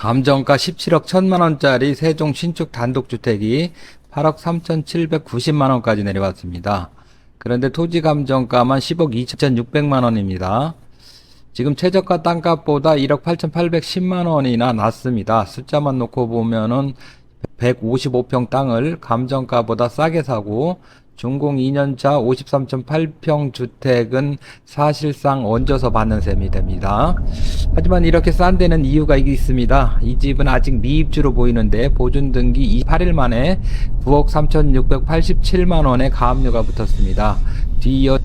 감정가 17억 1천만원짜리 세종 신축 단독주택이 8억 3,790만원까지 내려왔습니다. 그런데 토지 감정가만 10억 2,600만원입니다. 지금 최저가 땅값보다 1억 8,810만원이나 낮습니다. 숫자만 놓고 보면은 155평 땅을 감정가보다 싸게 사고 준공 2년차 53.8평 주택은 사실상 얹어서 받는 셈이 됩니다. 하지만 이렇게 싼 데는 이유가 있습니다. 이 집은 아직 미입주로 보이는데 보존등기 28일 만에 9억 3,687만원의 가압류가 붙었습니다. 뒤이어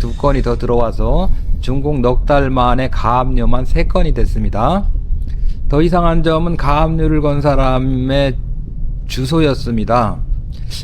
2건이 더 들어와서 준공 넉 달 만에 가압류만 3건이 됐습니다. 더 이상한 점은 가압류를 건 사람의 주소였습니다.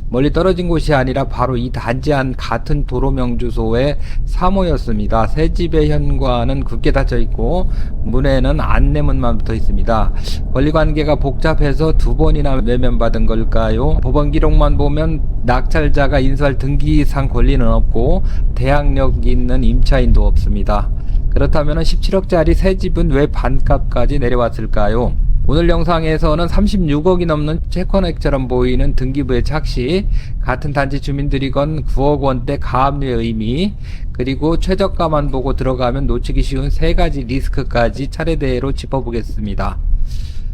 멀리 떨어진 곳이 아니라 바로 이 단지 안 같은 도로명 주소의 3호였습니다. 새 집의 현관은 굳게 닫혀 있고 문에는 안내문만 붙어 있습니다. 권리관계가 복잡해서 2번이나 외면받은 걸까요? 법원 기록만 보면 낙찰자가 인수할 등기상 권리는 없고 대항력 있는 임차인도 없습니다. 그렇다면 17억짜리 새 집은 왜 반값까지 내려왔을까요? 오늘 영상에서는 36억이 넘는 채권액처럼 보이는 등기부의 착시, 같은 단지 주민들이 건 9억 원대 가압류의 의미, 그리고 최저가만 보고 들어가면 놓치기 쉬운 3가지 리스크까지 차례대로 짚어보겠습니다.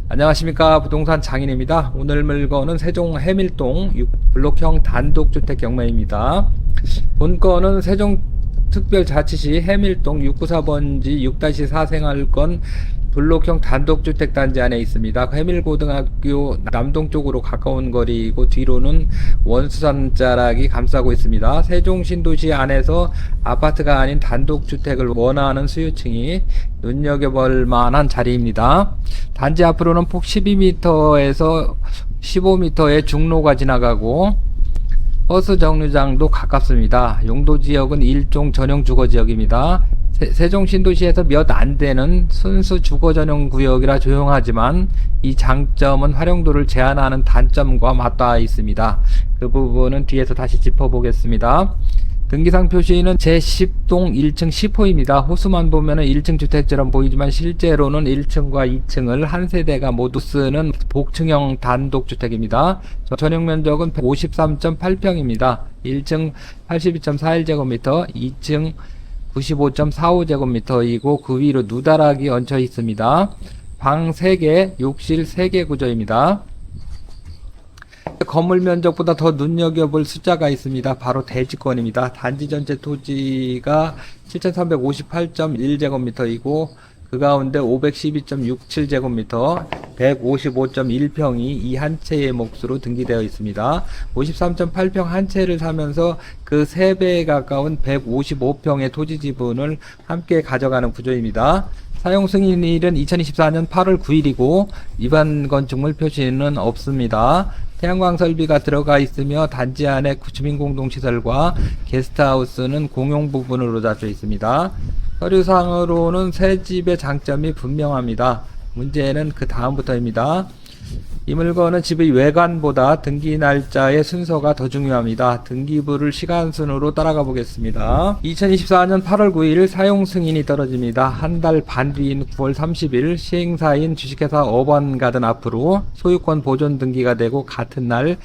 안녕하십니까, 부동산 장인입니다. 오늘 물건은 세종 해밀동 6블록형 단독주택 경매입니다. 본건은 세종 특별자치시 해밀동 694번지 6-4 생활권 블록형 단독주택 단지 안에 있습니다. 해밀고등학교 남동쪽으로 가까운 거리이고 뒤로는 원수산 자락이 감싸고 있습니다. 세종신도시 안에서 아파트가 아닌 단독주택을 원하는 수요층이 눈여겨볼 만한 자리입니다. 단지 앞으로는 폭 12m에서 15m의 중로가 지나가고 버스 정류장도 가깝습니다. 용도지역은 일종 전용 주거지역입니다. 세종신도시에서 몇 안 되는 순수 주거 전용 구역이라 조용하지만 이 장점은 활용도를 제한하는 단점과 맞닿아 있습니다. 그 부분은 뒤에서 다시 짚어보겠습니다. 등기상 표시는 제10동 1층 10호입니다. 호수만 보면은 1층 주택처럼 보이지만 실제로는 1층과 2층을 한 세대가 모두 쓰는 복층형 단독주택입니다. 전용 면적은 53.8평입니다. 1층 82.41제곱미터, 2층 95.45제곱미터이고 그 위로 누다락이 얹혀 있습니다. 방 3개, 욕실 3개 구조입니다. 건물 면적보다 더 눈여겨볼 숫자가 있습니다. 바로 대지권입니다. 단지 전체 토지가 7,358.1제곱미터이고 그 가운데 512.67제곱미터 155.1평이 이 한 채의 몫으로 등기되어 있습니다. 53.8평 한 채를 사면서 그 3배에 가까운 155평의 토지 지분을 함께 가져가는 구조입니다. 사용 승인일은 2024년 8월 9일이고 위반 건축물 표시는 없습니다. 태양광 설비가 들어가 있으며 단지 안에 주민공동시설과 게스트하우스는 공용 부분으로 잡혀 있습니다. 서류상으로는 새 집의 장점이 분명합니다. 문제는 그 다음부터입니다. 이 물건은 집의 외관보다 등기 날짜의 순서가 더 중요합니다. 등기부를 시간순으로 따라가 보겠습니다. 2024년 8월 9일 사용 승인이 떨어집니다. 한 달 반 뒤인 9월 30일 시행사인 주식회사 어반가든 앞으로 소유권 보존 등기가 되고 같은 날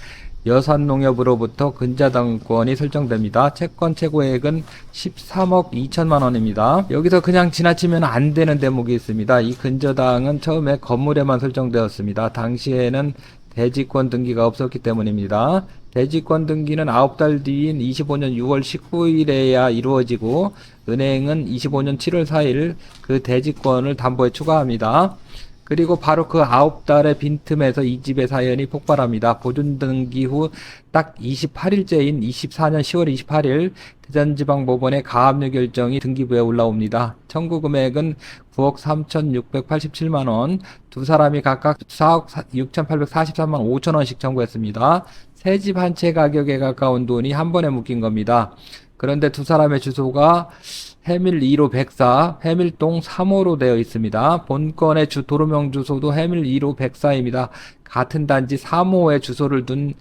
여산농협으로부터 근저당권이 설정됩니다. 채권 최고액은 13억 2천만 원입니다. 여기서 그냥 지나치면 안 되는 대목이 있습니다. 이 근저당은 처음에 건물에만 설정되었습니다. 당시에는 대지권 등기가 없었기 때문입니다. 대지권 등기는 9달 뒤인 25년 6월 19일에야 이루어지고 은행은 25년 7월 4일 그 대지권을 담보에 추가합니다. 그리고 바로 그 9달의 빈틈에서 이 집의 사연이 폭발합니다. 보존 등기 후 딱 28일째인 24년 10월 28일 대전지방법원의 가압류 결정이 등기부에 올라옵니다. 청구 금액은 9억 3,687만원, 두 사람이 각각 4억 6,843만 5천원씩 청구했습니다. 새 집 한 채 가격에 가까운 돈이 한 번에 묶인 겁니다. 그런데 두 사람의 주소가 해밀 2로 104, 해밀동 3호로 되어 있습니다. 본건의 도로명 주소도 해밀 2로 104입니다. 같은 단지 3호에 주소를 둔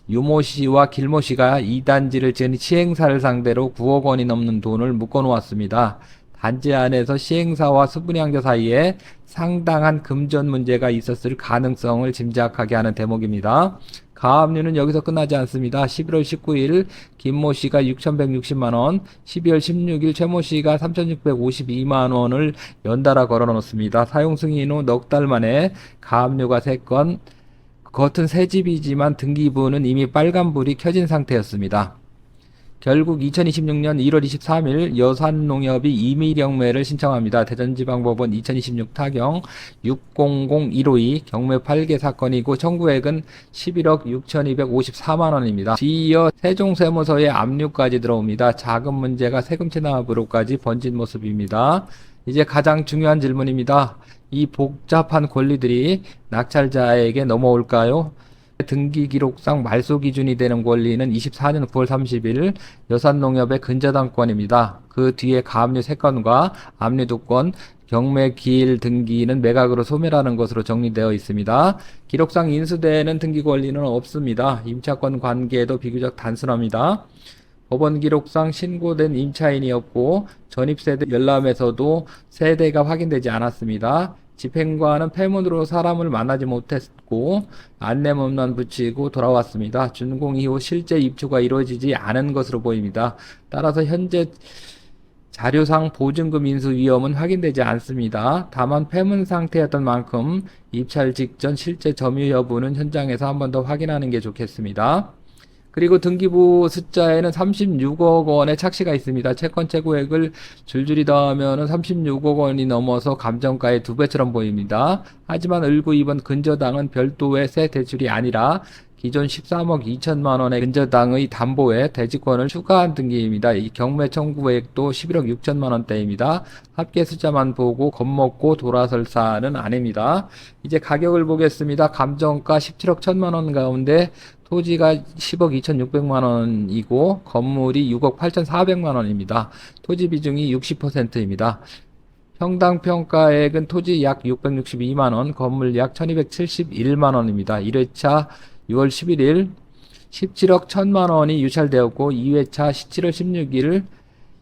유모 씨와 길모 씨가 이 단지를 지은 시행사를 상대로 9억 원이 넘는 돈을 묶어 놓았습니다. 단지 안에서 시행사와 수분양자 사이에 상당한 금전 문제가 있었을 가능성을 짐작하게 하는 대목입니다. 가압류는 여기서 끝나지 않습니다. 11월 19일 김모 씨가 6,160만 원, 12월 16일 최모 씨가 3,652만 원을 연달아 걸어놓습니다. 사용 승인 후 넉 달 만에 가압류가 3건, 겉은 새 집이지만 등기부는 이미 빨간불이 켜진 상태였습니다. 결국 2026년 1월 23일 여산농협이 임의경매를 신청합니다. 대전지방법원 2026 타경 600152 경매 8개 사건이고 청구액은 11억 6,254만 원입니다. 뒤이어 세종세무서에 압류까지 들어옵니다. 자금 문제가 세금 체납으로까지 번진 모습입니다. 이제 가장 중요한 질문입니다. 이 복잡한 권리들이 낙찰자에게 넘어올까요? 등기 기록상 말소 기준이 되는 권리는 24년 9월 30일 여산농협의 근저당권입니다. 그 뒤에 가압류 3건과 압류 2건, 경매 기일 등기는 매각으로 소멸하는 것으로 정리되어 있습니다. 기록상 인수되는 등기 권리는 없습니다. 임차권 관계도 비교적 단순합니다. 법원 기록상 신고된 임차인이 없고 전입세대 열람에서도 세대가 확인되지 않았습니다. 집행관은 폐문으로 사람을 만나지 못했고 안내문만 붙이고 돌아왔습니다. 준공 이후 실제 입주가 이루어지지 않은 것으로 보입니다. 따라서 현재 자료상 보증금 인수 위험은 확인되지 않습니다. 다만 폐문 상태였던 만큼 입찰 직전 실제 점유 여부는 현장에서 한 번 더 확인하는 게 좋겠습니다. 그리고 등기부 숫자에는 36억 원의 착시가 있습니다. 채권 최고액을 줄줄이 더하면 36억 원이 넘어서 감정가의 2배처럼 보입니다. 하지만 을구 2번 근저당은 별도의 새 대출이 아니라 기존 13억 2천만 원의 근저당의 담보에 대지권을 추가한 등기입니다. 이 경매 청구액도 11억 6천만 원대입니다. 합계 숫자만 보고 겁먹고 돌아설 사안은 아닙니다. 이제 가격을 보겠습니다. 감정가 17억 1천만 원 가운데 토지가 10억 2,600만 원이고 건물이 6억 8,400만 원입니다. 토지 비중이 60%입니다. 평당 평가액은 토지 약 662만 원, 건물 약 1,271만 원입니다. 1회차 6월 11일 17억 1천만 원이 유찰되었고 2회차 17월 16일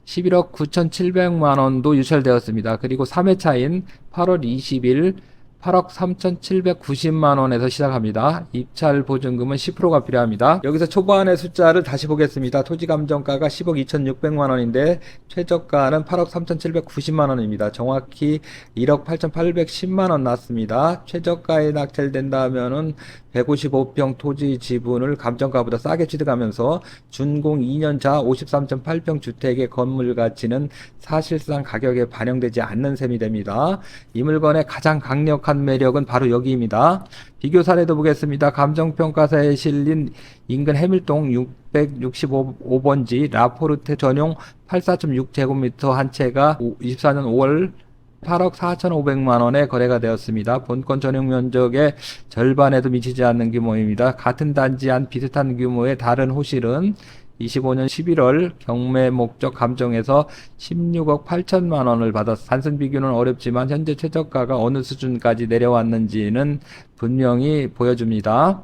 11억 9,700만 원도 유찰되었습니다. 그리고 3회차인 8월 20일 8억 3,790만 원에서 시작합니다. 입찰 보증금은 10%가 필요합니다. 여기서 초반의 숫자를 다시 보겠습니다. 토지 감정가가 10억 2,600만 원인데 최저가는 8억 3,790만 원입니다. 정확히 1억 8,810만 원 났습니다. 최저가에 낙찰된다면은 155평 토지 지분을 감정가보다 싸게 취득하면서 준공 2년차 53.8평 주택의 건물 가치는 사실상 가격에 반영되지 않는 셈이 됩니다. 이 물건의 가장 강력한 매력은 바로 여기입니다. 비교 사례도 보겠습니다. 감정평가사에 실린 인근 해밀동 665번지 라포르테 전용 84.6제곱미터 한 채가 24년 5월 8억 4,500만 원에 거래가 되었습니다. 본권 전용 면적의 절반에도 미치지 않는 규모입니다. 같은 단지 안 비슷한 규모의 다른 호실은 25년 11월 경매 목적 감정에서 16억 8천만 원을 받았습니다. 단순 비교는 어렵지만 현재 최저가가 어느 수준까지 내려왔는지는 분명히 보여줍니다.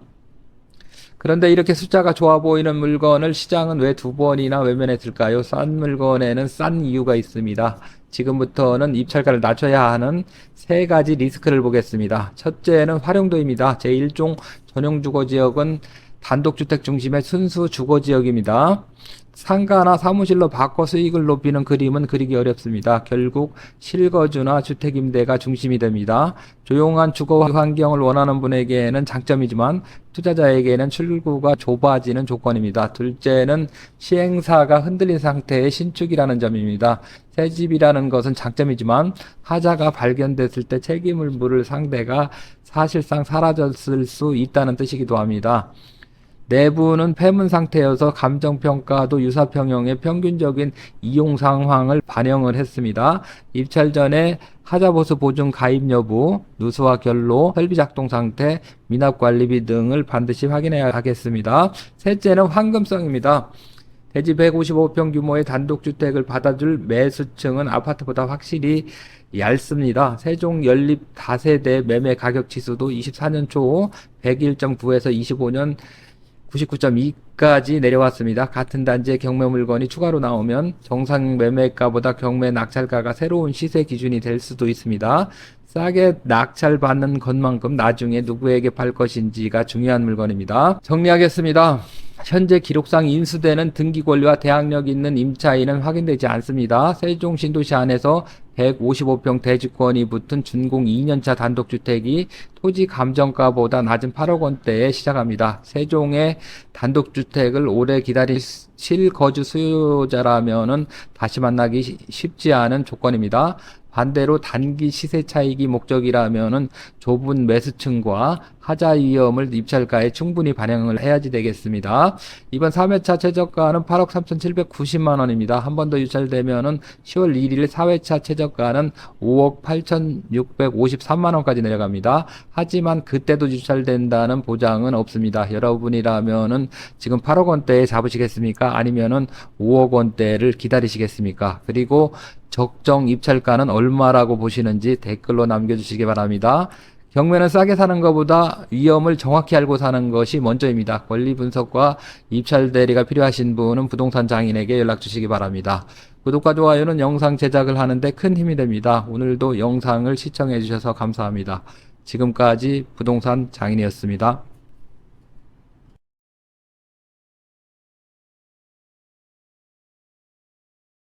그런데 이렇게 숫자가 좋아 보이는 물건을 시장은 왜 2번이나 외면했을까요? 싼 물건에는 싼 이유가 있습니다. 지금부터는 입찰가를 낮춰야 하는 3가지 리스크를 보겠습니다. 첫째는 활용도입니다. 제1종 전용주거지역은 단독주택 중심의 순수 주거지역입니다. 상가나 사무실로 바꿔 수익을 높이는 그림은 그리기 어렵습니다. 결국 실거주나 주택임대가 중심이 됩니다. 조용한 주거 환경을 원하는 분에게는 장점이지만 투자자에게는 출구가 좁아지는 조건입니다. 둘째는 시행사가 흔들린 상태의 신축이라는 점입니다. 새 집이라는 것은 장점이지만 하자가 발견됐을 때 책임을 물을 상대가 사실상 사라졌을 수 있다는 뜻이기도 합니다. 내부는 폐문 상태여서 감정평가도 유사평형의 평균적인 이용 상황을 반영을 했습니다. 입찰 전에 하자보수 보증 가입 여부, 누수와 결로, 설비 작동 상태, 미납 관리비 등을 반드시 확인해야 하겠습니다. 셋째는 황금성입니다. 대지 155평 규모의 단독주택을 받아줄 매수층은 아파트보다 확실히 얇습니다. 세종 연립 다세대 매매 가격 지수도 24년 초 101.9에서 25년 99.2 2까지 내려왔습니다. 같은 단지의 경매 물건이 추가로 나오면 정상 매매가보다 경매 낙찰가가 새로운 시세 기준이 될 수도 있습니다. 싸게 낙찰받는 것만큼 나중에 누구에게 팔 것인지가 중요한 물건입니다. 정리하겠습니다. 현재 기록상 인수되는 등기 권리와 대항력 있는 임차인은 확인되지 않습니다. 세종 신도시 안에서 155평 대지권이 붙은 준공 2년차 단독주택이 토지 감정가보다 낮은 8억 원대에 시작합니다. 세종의 단독주택을 오래 기다릴 실거주 수요자라면은 다시 만나기 쉽지 않은 조건입니다. 반대로 단기 시세 차익이 목적이라면은 좁은 매수층과 하자 위험을 입찰가에 충분히 반영을 해야지 되겠습니다. 이번 3회차 최저가는 8억 3,790만 원입니다. 한 번 더 유찰되면은 10월 1일 4회차 최저가는 5억 8,653만 원까지 내려갑니다. 하지만 그때도 유찰된다는 보장은 없습니다. 여러분이라면은 지금 8억 원대에 잡으시겠습니까? 아니면은 5억 원대를 기다리시겠습니까? 그리고 적정 입찰가는 얼마라고 보시는지 댓글로 남겨주시기 바랍니다. 경매는 싸게 사는 것보다 위험을 정확히 알고 사는 것이 먼저입니다. 권리 분석과 입찰 대리가 필요하신 분은 부동산 장인에게 연락 주시기 바랍니다. 구독과 좋아요는 영상 제작을 하는데 큰 힘이 됩니다. 오늘도 영상을 시청해 주셔서 감사합니다. 지금까지 부동산 장인이었습니다.